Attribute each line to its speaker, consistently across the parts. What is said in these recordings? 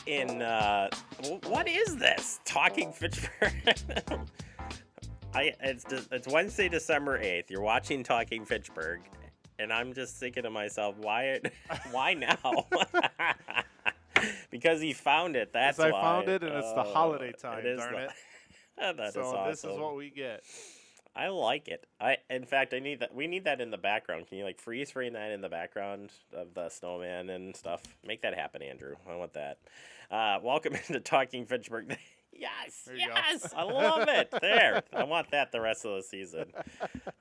Speaker 1: in what is this? Talking Fitchburg. It's Wednesday, December 8th. You're watching Talking Fitchburg, and I'm just thinking to myself, why now? Because he found it. That's why.
Speaker 2: I found it, and it's the holiday time. Darn it!
Speaker 1: That is
Speaker 2: so
Speaker 1: awesome.
Speaker 2: This is what we get.
Speaker 1: I like it. In fact, I need that. We need that in the background. Can you freeze frame that in the background of the snowman and stuff? Make that happen, Andrew. I want that. Welcome into Talking Fitchburg. Yes, I love it. There, I want that the rest of the season.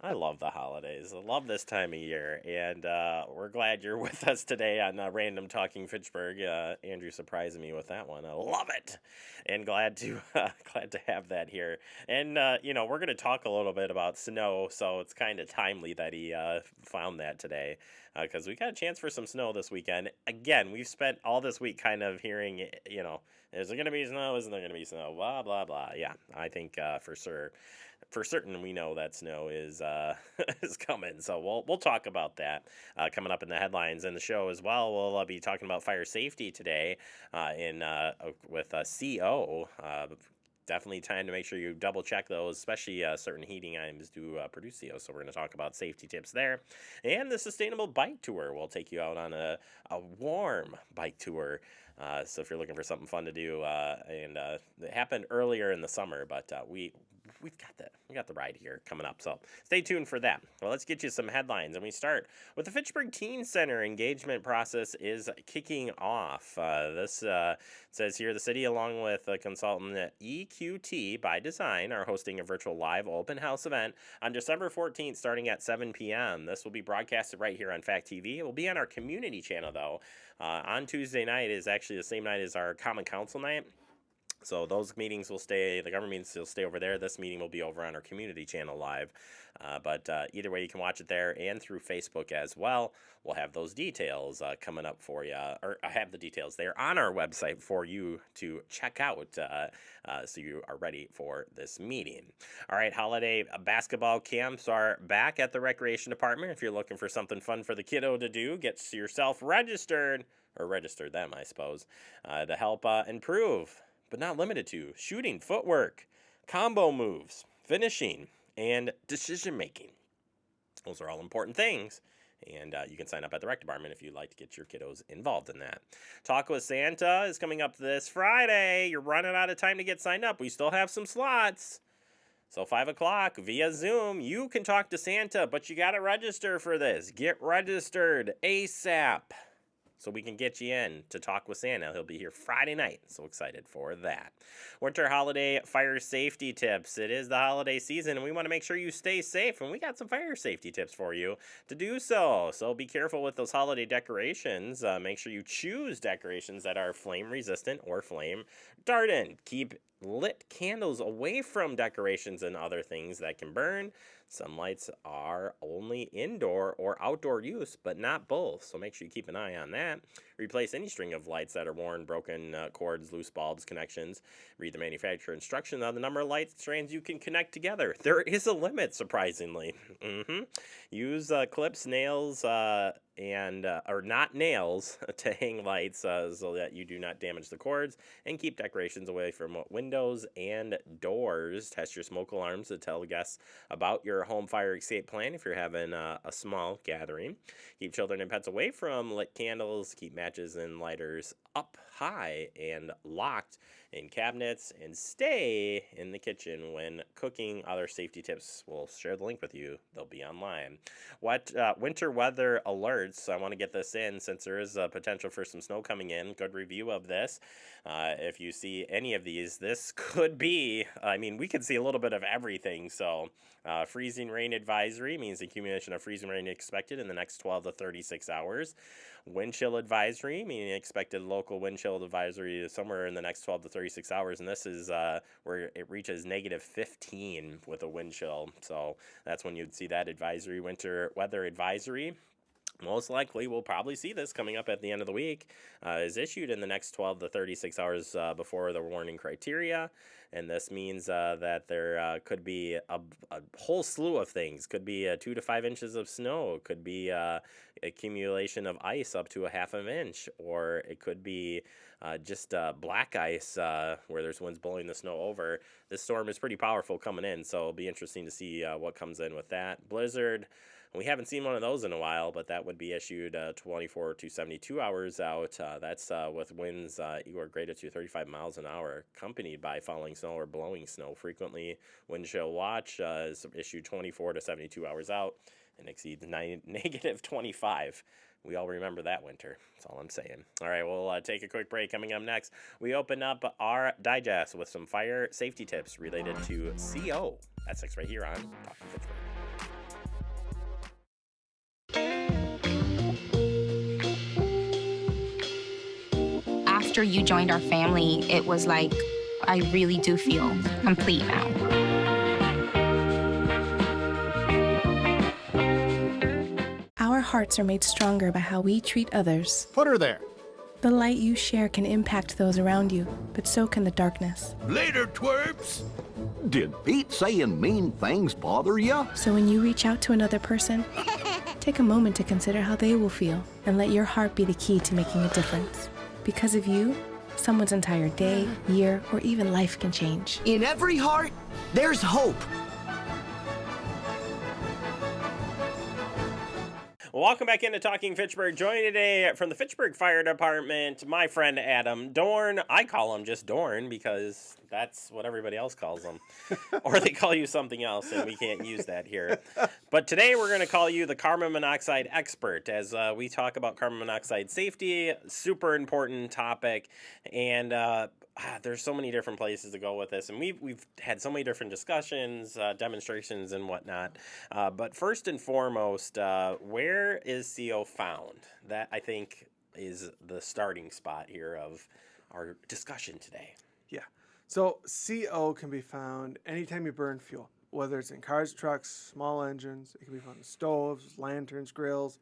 Speaker 1: I love the holidays. I love this time of year, and we're glad you're with us today on Random Talking Fitchburg. Andrew surprised me with that one. I love it, and glad to have that here. And we're going to talk a little bit about snow, so it's kind of timely that he found that today, because we got a chance for some snow this weekend. Again, we've spent all this week kind of hearing, is there going to be snow? Isn't there going to be snow? Blah, blah, blah. Yeah, I think for certain we know that snow is is coming. So we'll talk about that coming up in the headlines and the show as well. We'll be talking about fire safety today with CO. Definitely time to make sure you double check those, especially certain heating items do produce CO. So we're going to talk about safety tips there. And the sustainable bike tour. We'll take you out on a warm bike tour. So if you're looking for something fun to do, and it happened earlier in the summer, but we got the ride here coming up. So stay tuned for that. Well, let's get you some headlines, and we start with the Fitchburg Teen Center engagement process is kicking off. This says here the city, along with a consultant at EQT by Design, are hosting a virtual live open house event on December 14th, starting at 7 p.m. This will be broadcasted right here on Fact TV. It will be on our community channel though. On Tuesday night is actually the same night as our Common Council night. So those meetings will stay, the government meetings will stay over there. This meeting will be over on our community channel live. But either way, you can watch it there and through Facebook as well. We'll have those details coming up for you, or I have the details there on our website for you to check out so you are ready for this meeting. All right, holiday basketball camps are back at the Recreation Department. If you're looking for something fun for the kiddo to do, get yourself registered, or register them, I suppose, to help improve, but not limited to, shooting, footwork, combo moves, finishing, and decision-making. Those are all important things, and you can sign up at the rec department if you'd like to get your kiddos involved in that. Talk with Santa is coming up this Friday. You're running out of time to get signed up. We still have some slots. So 5 o'clock via Zoom, you can talk to Santa, but you got to register for this. Get registered ASAP, so we can get you in to talk with Santa. He'll be here Friday night. So excited for that. Winter holiday fire safety tips. It is the holiday season, and we want to make sure you stay safe. And we got some fire safety tips for you to do so. So be careful with those holiday decorations. Make sure you choose decorations that are flame resistant or flame retardant. Keep lit candles away from decorations and other things that can burn. Some lights are only indoor or outdoor use, but not both, so make sure you keep an eye on that. Replace any string of lights that are worn, broken cords, loose bulbs, connections. Read the manufacturer instructions on the number of light strands you can connect together. There is a limit, surprisingly. Use clips, nails, or not nails to hang lights so that you do not damage the cords, and keep decorations away from windows and doors. Test your smoke alarms to tell guests about your home fire escape plan if you're having a small gathering. Keep children and pets away from lit candles. Keep matches and lighters up high and locked in cabinets, and stay in the kitchen when cooking. Other safety tips, we'll share the link with you. They'll be online. What winter weather alerts, I want to get this in since there is a potential for some snow coming in. Good review of this. If you see any of these, this could be, we could see a little bit of everything. So freezing rain advisory means accumulation of freezing rain expected in the next 12 to 36 hours. Wind chill advisory, meaning expected local wind chill advisory somewhere in the next 12 to 36 hours. And this is where it reaches negative 15 with a wind chill. So that's when you'd see that advisory, winter weather advisory. most likely we'll probably see this coming up at the end of the week, is issued in the next 12 to 36 hours before the warning criteria. And this means that there could be a whole slew of things. Could be 2 to 5 inches of snow. Could be accumulation of ice up to a half an inch. Or it could be just black ice where there's winds blowing the snow over. This storm is pretty powerful coming in, so it'll be interesting to see what comes in with that. Blizzard. We haven't seen one of those in a while, but that would be issued 24 to 72 hours out. That's with winds equal or greater to 35 miles an hour, accompanied by falling snow or blowing snow. Frequently, wind chill watch is issued 24 to 72 hours out and exceeds negative 25. We all remember that winter. That's all I'm saying. All right, we'll take a quick break. Coming up next, we open up our digest with some fire safety tips related to CO. That's next right here on Talking Fitchburg.
Speaker 3: After you joined our family, it was like, I really do feel complete now.
Speaker 4: Our hearts are made stronger by how we treat others.
Speaker 5: Put her there.
Speaker 4: The light you share can impact those around you, but so can the darkness.
Speaker 5: Later, twerps.
Speaker 6: Did Pete saying mean things bother ya?
Speaker 4: So when you reach out to another person, take a moment to consider how they will feel and let your heart be the key to making a difference. Because of you, someone's entire day, year, or even life can change.
Speaker 7: In every heart, there's hope.
Speaker 1: Welcome back into Talking Fitchburg. Joining today from the Fitchburg Fire Department, my friend Adam Dorn. I call him just Dorn because that's what everybody else calls him. Or they call you something else, and we can't use that here. But today we're going to call you the carbon monoxide expert as we talk about carbon monoxide safety. Super important topic. And there's so many different places to go with this. And we've had so many different discussions, demonstrations, and whatnot. But first and foremost, where is CO found? That, I think, is the starting spot here of our discussion today.
Speaker 2: Yeah. So CO can be found anytime you burn fuel, whether it's in cars, trucks, small engines. It can be found in stoves, lanterns, grills,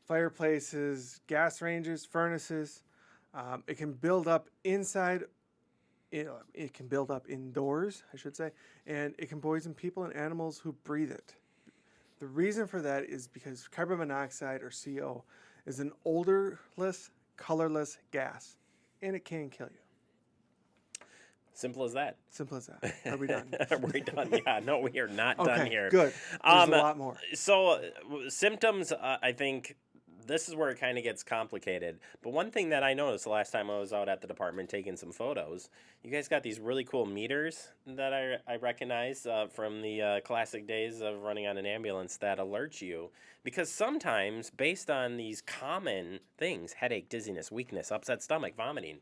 Speaker 2: fireplaces, gas ranges, furnaces. It can build up inside. It can build up indoors, I should say, and it can poison people and animals who breathe it. The reason for that is because carbon monoxide, or CO, is an odorless, colorless gas, and it can kill you.
Speaker 1: Simple as that.
Speaker 2: Simple as that. Are we done?
Speaker 1: We're done. Yeah, no, we are not done here.
Speaker 2: Good. There's a lot more.
Speaker 1: So symptoms, I think this is where it kind of gets complicated. But one thing that I noticed the last time I was out at the department taking some photos, you guys got these really cool meters that I recognize from the classic days of running on an ambulance that alert you. Because sometimes, based on these common things, headache, dizziness, weakness, upset stomach, vomiting,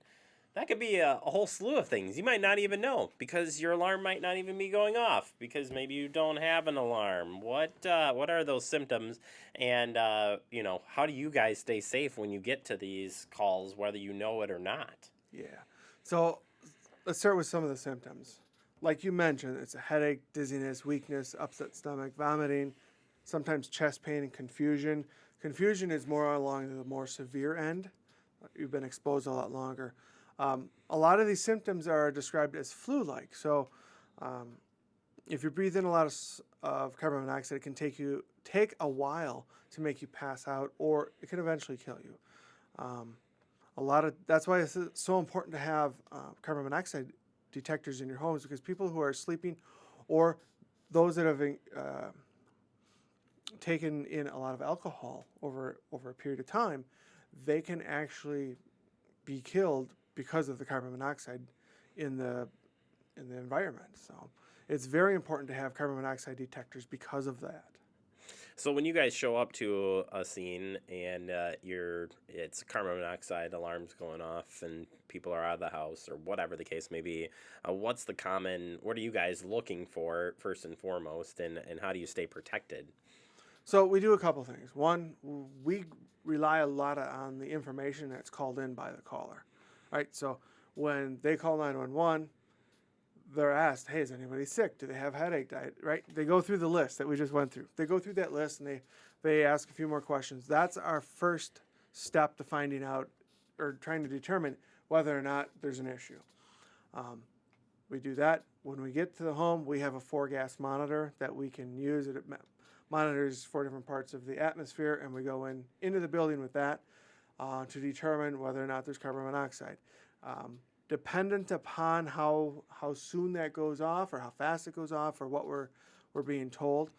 Speaker 1: that could be a whole slew of things you might not even know because your alarm might not even be going off because maybe you don't have an alarm. What are those symptoms? And, how do you guys stay safe when you get to these calls, whether you know it or not?
Speaker 2: Yeah. So let's start with some of the symptoms. Like you mentioned, it's a headache, dizziness, weakness, upset stomach, vomiting, sometimes chest pain and confusion. Confusion is more along the more severe end. You've been exposed a lot longer. A lot of these symptoms are described as flu-like. So if you breathe in a lot of carbon monoxide, it can take a while to make you pass out, or it can eventually kill you. That's why it's so important to have carbon monoxide detectors in your homes, because people who are sleeping or those that have taken in a lot of alcohol over a period of time, they can actually be killed because of the carbon monoxide in the environment. So it's very important to have carbon monoxide detectors because of that.
Speaker 1: So when you guys show up to a scene and it's carbon monoxide alarms going off and people are out of the house or whatever the case may be, what are you guys looking for first and foremost, and how do you stay protected?
Speaker 2: So we do a couple things. One, we rely a lot on the information that's called in by the caller. Right, so when they call 911, they're asked, hey, is anybody sick? Do they have headache? Right? They go through the list that we just went through. They go through that list and They ask a few more questions. That's our first step to finding out or trying to determine whether or not there's an issue. We do that. When we get to the home, we have a 4-gas monitor that we can use. It monitors 4 different parts of the atmosphere, and we go into the building with that to determine whether or not there's carbon monoxide. Dependent upon how soon that goes off or how fast it goes off or what we're being told,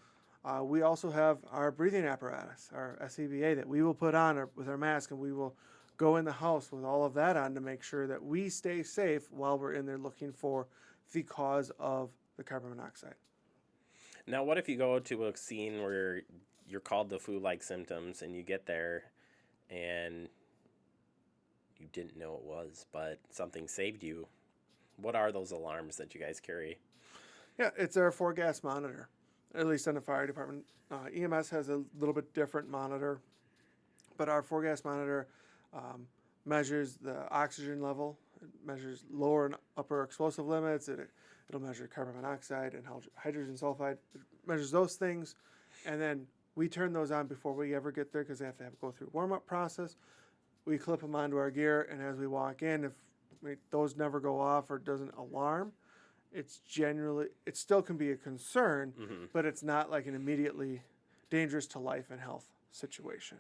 Speaker 2: we also have our breathing apparatus, our SCBA, that we will put on with our mask, and we will go in the house with all of that on to make sure that we stay safe while we're in there looking for the cause of the carbon monoxide.
Speaker 1: Now, what if you go to a scene where you're called the flu-like symptoms and you get there and you didn't know it was, but something saved you? What are those alarms that you guys carry?
Speaker 2: Yeah, it's our 4-gas monitor, at least in the fire department. EMS has a little bit different monitor, but our 4-gas monitor measures the oxygen level. It measures lower and upper explosive limits. It'll measure carbon monoxide and hydrogen sulfide. It measures those things, and then we turn those on before we ever get there because they have to go through a warm-up process. We clip them onto our gear, and as we walk in, if those never go off or doesn't alarm, it still can be a concern, but it's not like an immediately dangerous to life and health situation.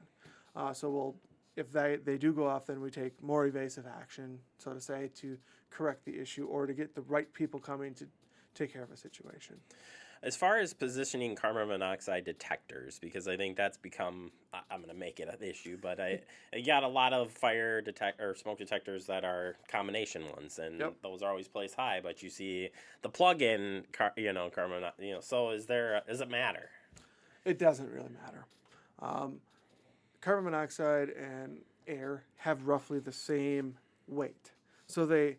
Speaker 2: So if they do go off, then we take more evasive action, so to say, to correct the issue or to get the right people coming to take care of a situation.
Speaker 1: As far as positioning carbon monoxide detectors, because I think that's become, I'm going to make it an issue, but I got a lot of smoke detectors that are combination ones, and those are always placed high, but you see the plug-in, carbon, so does it matter?
Speaker 2: It doesn't really matter. Carbon monoxide and air have roughly the same weight, so they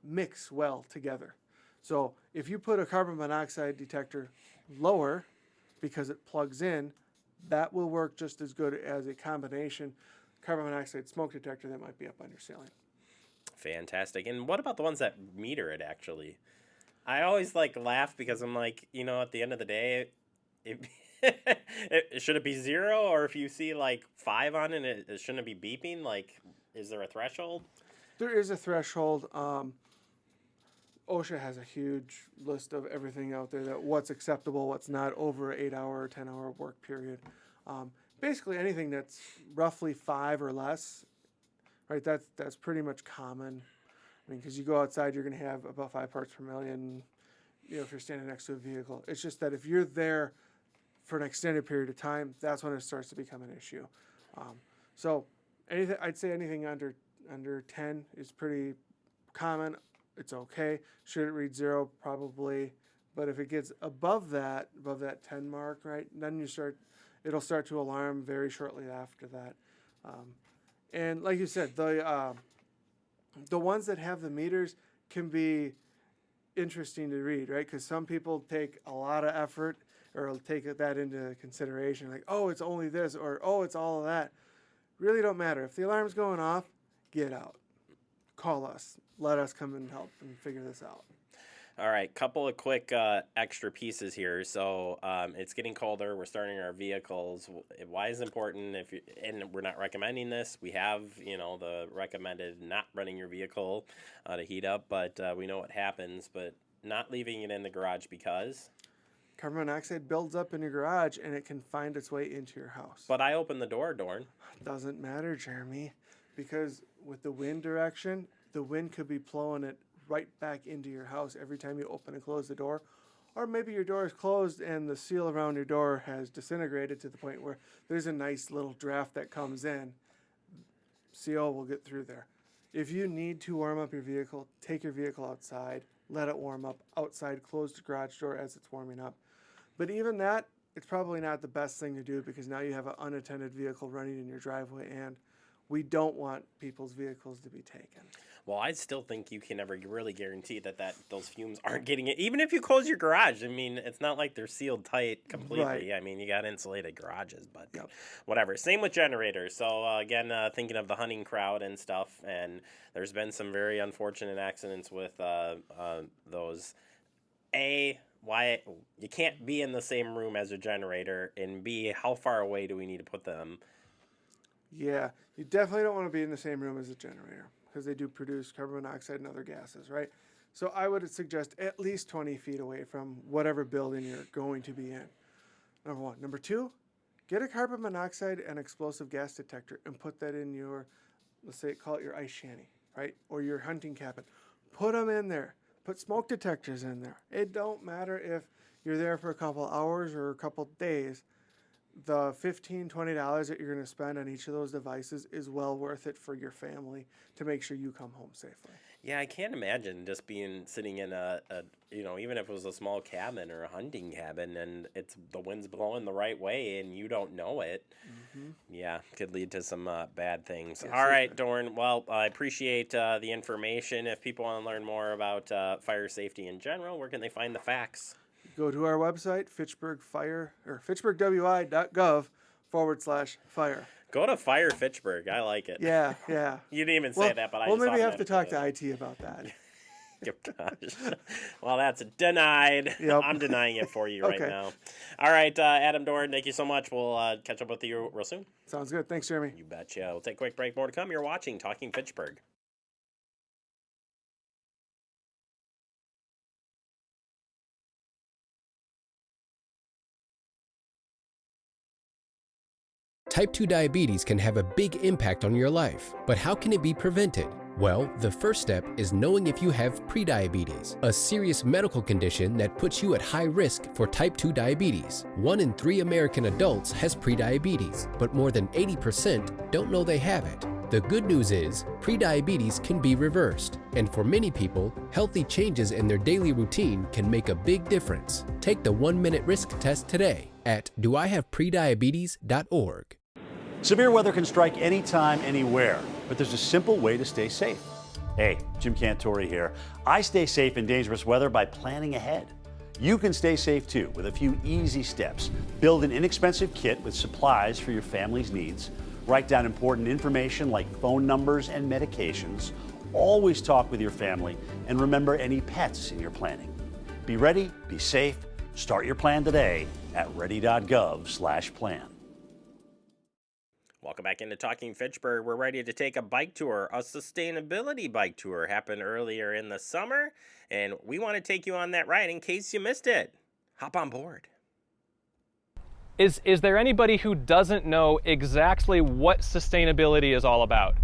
Speaker 2: mix well together. So if you put a carbon monoxide detector lower because it plugs in, that will work just as good as a combination carbon monoxide smoke detector that might be up on your ceiling.
Speaker 1: Fantastic. And what about the ones that meter it, actually? I always laugh because I'm like, at the end of the day, should it be 0, or if you see 5 on it, shouldn't it be beeping? Is there a threshold?
Speaker 2: There is a threshold. OSHA has a huge list of everything out there, that what's acceptable, what's not, over an 8-hour or 10-hour work period. Basically anything that's roughly 5 or less, right? That's pretty much common. I mean, because you go outside, you're going to have about 5 parts per million. If you're standing next to a vehicle, it's just that if you're there for an extended period of time, that's when it starts to become an issue. So I'd say anything under 10 is pretty common. It's okay. Should it read 0? Probably. But if it gets above that 10 mark, right, then it'll start to alarm very shortly after that. And like you said, the ones that have the meters can be interesting to read, right? Because some people take a lot of effort or take that into consideration, like, oh, it's only this, or oh, it's all of that. Really don't matter. If the alarm's going off, get out. Call us. Let us come and help and figure this out.
Speaker 1: All right, couple of quick extra pieces here. So it's getting colder. We're starting our vehicles. Why is it important? And we're not recommending this. We have, the recommended not running your vehicle to heat up, but we know what happens. But not leaving it in the garage because
Speaker 2: carbon monoxide builds up in your garage and it can find its way into your house.
Speaker 1: But I opened the door, Dorn.
Speaker 2: Doesn't matter, Jeremy, because with the wind direction, the wind could be blowing it right back into your house every time you open and close the door. Or maybe your door is closed and the seal around your door has disintegrated to the point where there's a nice little draft that comes in. CO will get through there. If you need to warm up your vehicle, take your vehicle outside, let it warm up outside, close the garage door as it's warming up. But even that, it's probably not the best thing to do because now you have an unattended vehicle running in your driveway, and we don't want people's vehicles to be taken.
Speaker 1: Well, I still think you can never really guarantee that those fumes aren't getting it. Even if you close your garage, I mean, it's not like they're sealed tight completely.
Speaker 2: Right.
Speaker 1: I mean, you got insulated garages, but whatever. Same with generators. So, again, thinking of the hunting crowd and stuff, and there's been some very unfortunate accidents with those. why you can't be in the same room as a generator, and B, how far away do we need to put them?
Speaker 2: Yeah, you definitely don't want to be in the same room as a generator because they do produce carbon monoxide and other gases, right? So I would suggest at least 20 feet away from whatever building you're going to be in. Number one. Number two, get a carbon monoxide and explosive gas detector and put that in your, let's say, call it your ice shanty, right? Or your hunting cabin. Put them in there. Put smoke detectors in there. It don't matter if you're there for a couple hours or a couple days. The $15, $20 that you're going to spend on each of those devices is well worth it for your family to make sure you come home safely.
Speaker 1: Yeah, I can't imagine just sitting in a even if it was a small cabin or a hunting cabin and the wind's blowing the right way and you don't know it. Mm-hmm. Yeah, could lead to some bad things. Yes, all right, Dorn. Well, I appreciate the information. If people want to learn more about fire safety in general, where can they find the facts?
Speaker 2: Go to our website, fitchburgwi.gov/fire.
Speaker 1: Go to Fire Fitchburg. I like it.
Speaker 2: Yeah, yeah.
Speaker 1: You didn't even say that, but I just
Speaker 2: maybe have to talk to IT about that.
Speaker 1: Gosh. Well, that's denied.
Speaker 2: Yep.
Speaker 1: I'm denying it for you right now. All right, Adam Dorn, thank you so much. We'll catch up with you real soon.
Speaker 2: Sounds good. Thanks, Jeremy.
Speaker 1: You betcha. We'll take a quick break. More to come. You're watching Talking Fitchburg.
Speaker 5: Type 2 diabetes can have a big impact on your life, but how can it be prevented? Well, the first step is knowing if you have prediabetes, a serious medical condition that puts you at high risk for type 2 diabetes. 1 in 3 American adults has prediabetes, but more than 80% don't know they have it. The good news is, prediabetes can be reversed, and for many people, healthy changes in their daily routine can make a big difference. Take the 1-minute risk test today at doihaveprediabetes.org.
Speaker 8: Severe weather can strike anytime, anywhere, but there's a simple way to stay safe. Hey, Jim Cantori here. I stay safe in dangerous weather by planning ahead. You can stay safe too with a few easy steps. Build an inexpensive kit with supplies for your family's needs. Write down important information like phone numbers and medications. Always talk with your family and remember any pets in your planning. Be ready, be safe. Start your plan today at ready.gov/plan.
Speaker 1: Welcome back into Talking Fitchburg. We're ready to take a bike tour. A sustainability bike tour happened earlier in the summer, and we want to take you on that ride in case you missed it. Hop on board.
Speaker 9: Is there anybody who doesn't know exactly what sustainability is all about?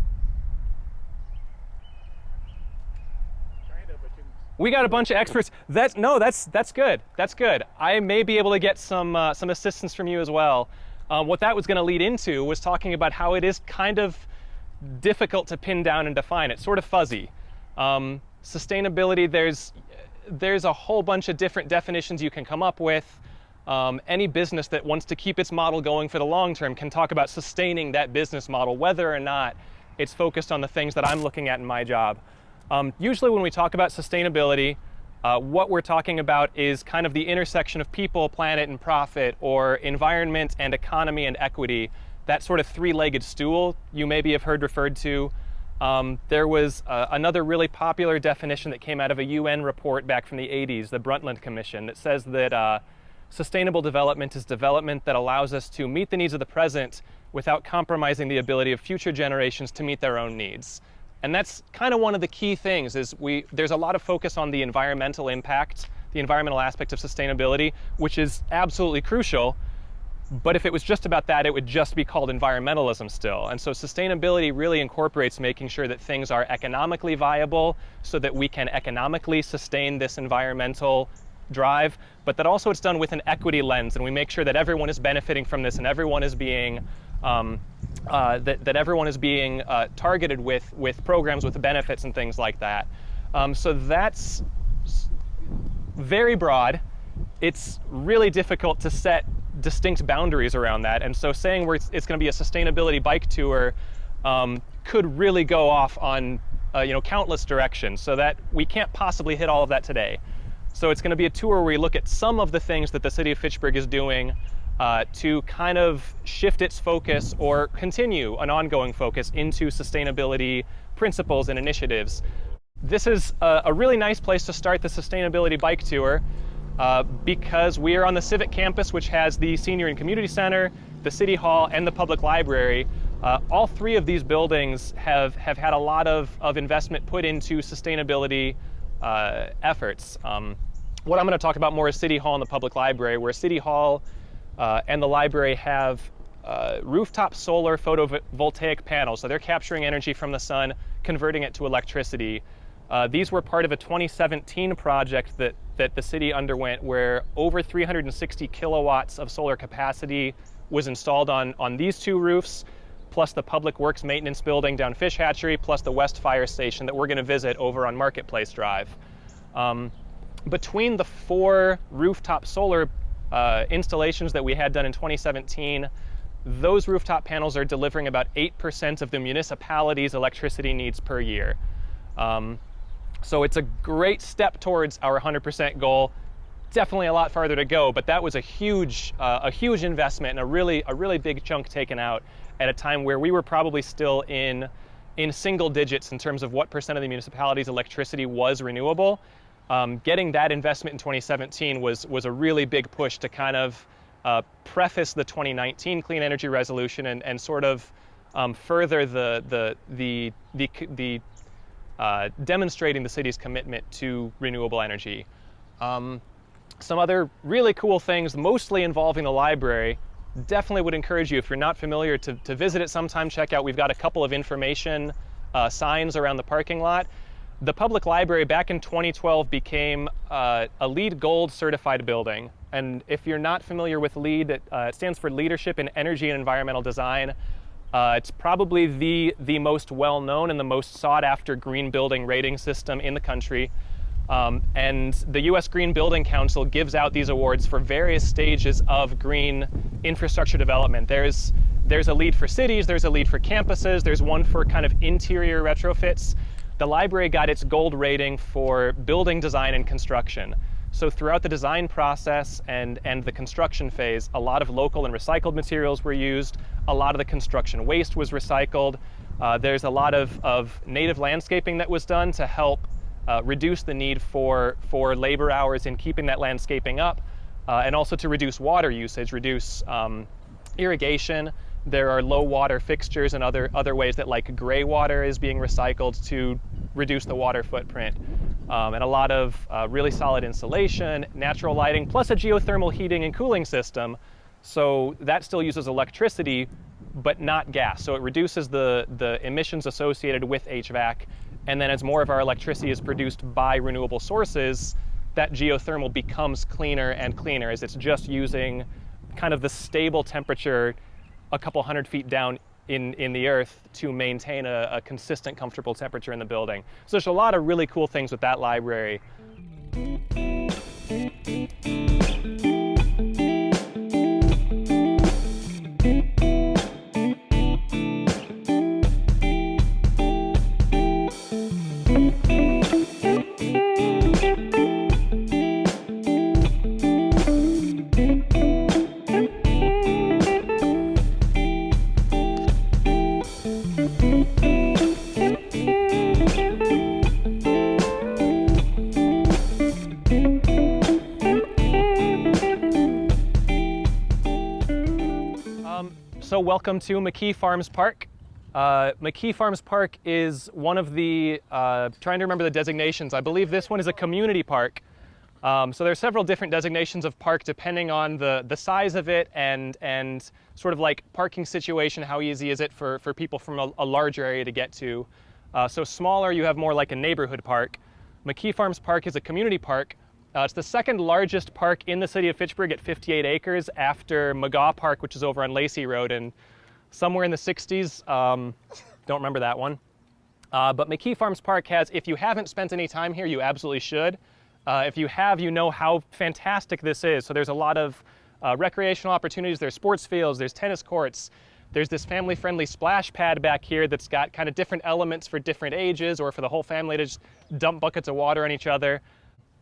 Speaker 9: We got a bunch of experts. That's good. That's good. I may be able to get some assistance from you as well. What that was going to lead into was talking about how it is kind of difficult to pin down and define. It's sort of fuzzy. Sustainability, there's a whole bunch of different definitions you can come up with. Any business that wants to keep its model going for the long term can talk about sustaining that business model, whether or not it's focused on the things that I'm looking at in my job. Usually when we talk about sustainability, what we're talking about is kind of the intersection of people, planet, and profit, or environment and economy and equity, that sort of three-legged stool you maybe have heard referred to. There was another really popular definition that came out of a UN report back from the 80s, the Brundtland Commission, that says that sustainable development is development that allows us to meet the needs of the present without compromising the ability of future generations to meet their own needs. And that's kind of one of the key things is there's a lot of focus on the environmental impact, the environmental aspect of sustainability, which is absolutely crucial. But if it was just about that, it would just be called environmentalism still. And so sustainability really incorporates making sure that things are economically viable so that we can economically sustain this environmental drive, but that also it's done with an equity lens, and we make sure that everyone is benefiting from this and everyone is being that everyone is being targeted with programs with benefits and things like that. So that's very broad. It's really difficult to set distinct boundaries around that. And so saying it's going to be a sustainability bike tour could really go off on countless directions, so that we can't possibly hit all of that today. So it's going to be a tour where we look at some of the things that the city of Fitchburg is doing to kind of shift its focus or continue an ongoing focus into sustainability principles and initiatives. This is a really nice place to start the sustainability bike tour. because we are on the Civic Campus, which has the Senior and Community Center, the City Hall, and the Public Library. All three of these buildings have had a lot of investment put into sustainability efforts. What I'm going to talk about more is City Hall and the Public Library, where City Hall and the library have rooftop solar photovoltaic panels. So they're capturing energy from the sun, converting it to electricity. These were part of a 2017 project that the city underwent, where over 360 kilowatts of solar capacity was installed on these two roofs, plus the Public Works Maintenance Building down Fish Hatchery, plus the West Fire Station that we're going to visit over on Marketplace Drive. Between the 4 rooftop solar installations that we had done in 2017, those rooftop panels are delivering about 8% of the municipality's electricity needs per year. So it's a great step towards our 100% goal. Definitely a lot farther to go, but that was a huge investment and a really big chunk taken out at a time where we were probably still in single digits in terms of what percent of the municipality's electricity was renewable. Getting that investment in 2017 was a really big push to kind of preface the 2019 Clean Energy Resolution and sort of further the demonstrating the city's commitment to renewable energy. Some other really cool things, mostly involving the library. Definitely would encourage you, if you're not familiar, to visit it sometime. Check out, we've got a couple of information signs around the parking lot. The public library back in 2012 became a LEED Gold certified building. And if you're not familiar with LEED, it stands for Leadership in Energy and Environmental Design. It's probably the most well-known and the most sought-after green building rating system in the country. And the U.S. Green Building Council gives out these awards for various stages of green infrastructure development. There's a LEED for cities, there's a LEED for campuses, there's one for kind of interior retrofits. The library got its gold rating for building design and construction. So throughout the design process and the construction phase, a lot of local and recycled materials were used. A lot of the construction waste was recycled. There's a lot of native landscaping that was done to help reduce the need for labor hours in keeping that landscaping up, and also to reduce water usage, reduce irrigation. There are low water fixtures and other ways that, like, gray water is being recycled to reduce the water footprint. And a lot of really solid insulation, natural lighting, plus a geothermal heating and cooling system. So that still uses electricity, but not gas. So it reduces the emissions associated with HVAC. And then as more of our electricity is produced by renewable sources, that geothermal becomes cleaner and cleaner, as it's just using kind of the stable temperature a couple hundred feet down in the earth to maintain a consistent, comfortable temperature in the building. So there's a lot of really cool things with that library. So welcome to Mckee Farms Park. Mckee Farms Park is one of the, trying to remember the designations, I believe this one is a community park. So there are several different designations of park depending on the size of it and sort of like parking situation, how easy is it for people from a larger area to get to. So smaller, you have more like a neighborhood park. Mckee Farms Park is a community park. It's the second largest park in the city of Fitchburg at 58 acres after Mckee Park, which is over on Lacey Road, and somewhere in the 60s, don't remember that one. But Mckee Farms Park has, if you haven't spent any time here, you absolutely should. If you have, you know how fantastic this is. So there's a lot of recreational opportunities. There's sports fields, there's tennis courts. There's this family-friendly splash pad back here that's got kind of different elements for different ages or for the whole family to just dump buckets of water on each other.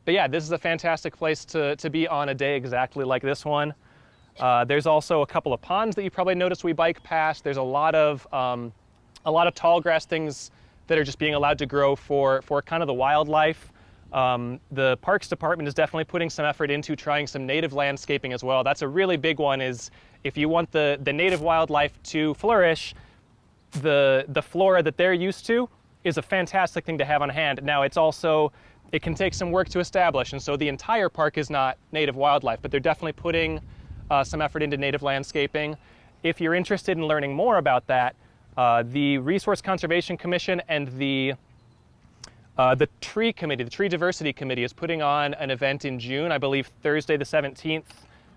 Speaker 9: But yeah, this is a fantastic place to be on a day exactly like this one. There's also a couple of ponds that you probably noticed we bike past. There's a lot of tall grass things that are just being allowed to grow for kind of the wildlife. The Parks Department is definitely putting some effort into trying some native landscaping as well. That's a really big one, is if you want the native wildlife to flourish, the flora that they're used to is a fantastic thing to have on hand. Now, it can take some work to establish, and so the entire park is not native wildlife, but they're definitely putting some effort into native landscaping. If you're interested in learning more about that, the Resource Conservation Commission and the Tree Committee, the Tree Diversity Committee, is putting on an event in June, I believe Thursday the 17th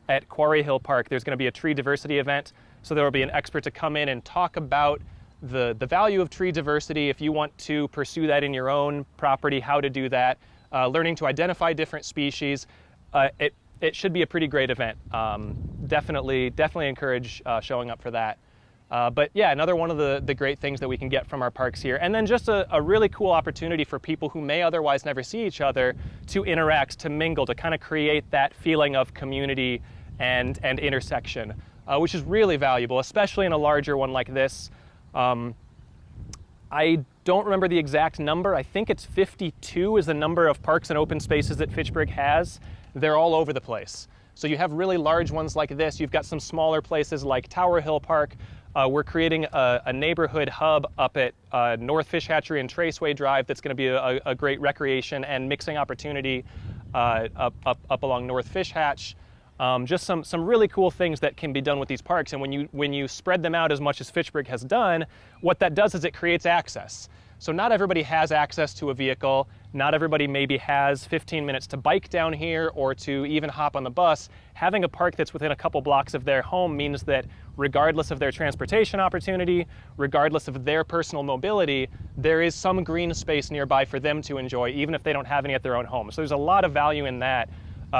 Speaker 9: at Quarry Hill Park. There's going to be a tree diversity event, so there will be an expert to come in and talk about the value of tree diversity, if you want to pursue that in your own property, how to do that, learning to identify different species. It should be a pretty great event. Definitely encourage showing up for that. But yeah, another one of the great things that we can get from our parks here. And then just a really cool opportunity for people who may otherwise never see each other to interact, to mingle, to kind of create that feeling of community and intersection, which is really valuable, especially in a larger one like this. I don't remember the exact number. I think it's 52 is the number of parks and open spaces that Fitchburg has. They're all over the place. So you have really large ones like this. You've got some smaller places like Tower Hill Park. We're creating a neighborhood hub up at North Fish Hatchery and Traceway Drive that's going to be a great recreation and mixing opportunity up along North Fish Hatch. Just some really cool things that can be done with these parks, and when you spread them out as much as Fitchburg has done, what that does is it creates access. So not everybody has access to a vehicle, not everybody maybe has 15 minutes to bike down here or to even hop on the bus. Having a park that's within a couple blocks of their home means that regardless of their transportation opportunity, regardless of their personal mobility, there is some green space nearby for them to enjoy, even if they don't have any at their own home. So there's a lot of value in that.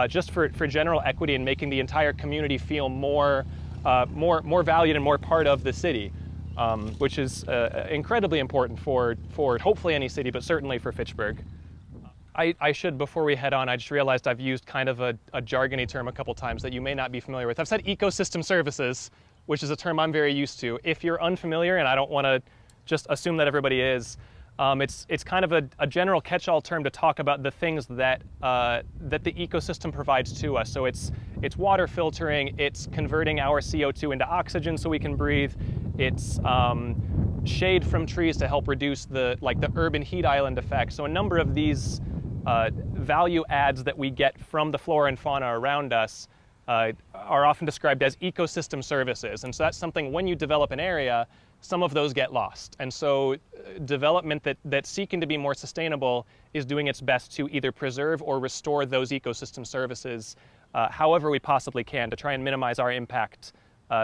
Speaker 9: Just for general equity and making the entire community feel more valued and more part of the city, which is incredibly important for hopefully any city, but certainly for Fitchburg. I should, before we head on, I just realized I've used kind of a jargony term a couple times that you may not be familiar with. I've said ecosystem services, which is a term I'm very used to. If you're unfamiliar, and I don't want to just assume that everybody is, it's kind of a general catch-all term to talk about the things that the ecosystem provides to us. So it's water filtering, it's converting our CO2 into oxygen so we can breathe, it's shade from trees to help reduce the urban heat island effect. So a number of these value adds that we get from the flora and fauna around us are often described as ecosystem services. And so that's something, when you develop an area, some of those get lost. And so development that's seeking to be more sustainable is doing its best to either preserve or restore those ecosystem services however we possibly can, to try and minimize our impact,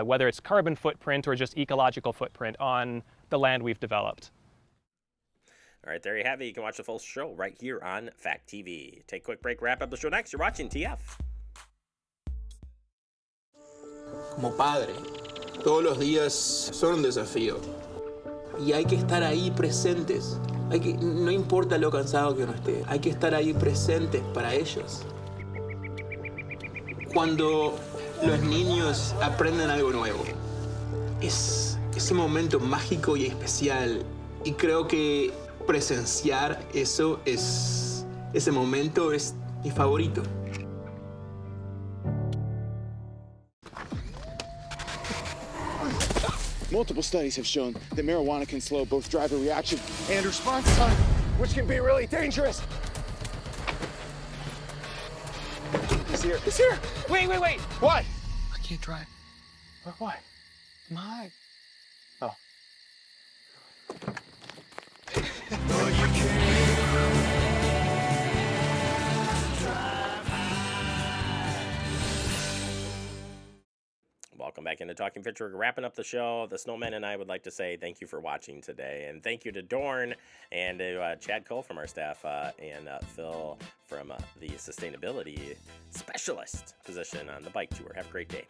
Speaker 9: whether it's carbon footprint or just ecological footprint on the land we've developed.
Speaker 1: All right, there you have it. You can watch the full show right here on Fact TV. Take a quick break, wrap up the show next. You're watching TF.
Speaker 10: Como padre, todos los días son un desafío. Y hay que estar ahí presentes. No importa lo cansado que uno esté, hay que estar ahí presentes para ellos. Cuando los niños aprenden algo nuevo, es ese momento mágico y especial. Y creo que presenciar ese momento es mi favorito.
Speaker 11: Multiple studies have shown that marijuana can slow both driver reaction and response time, which can be really dangerous. He's here. He's here.
Speaker 12: Wait.
Speaker 11: What?
Speaker 12: I can't drive.
Speaker 11: Why?
Speaker 12: My.
Speaker 11: Oh.
Speaker 1: Welcome back into Talking Fitchburg. Wrapping up the show, the Snowman and I would like to say thank you for watching today. And thank you to Dorn and to Chad Cole from our staff and Phil from the sustainability specialist position on the bike tour. Have a great day.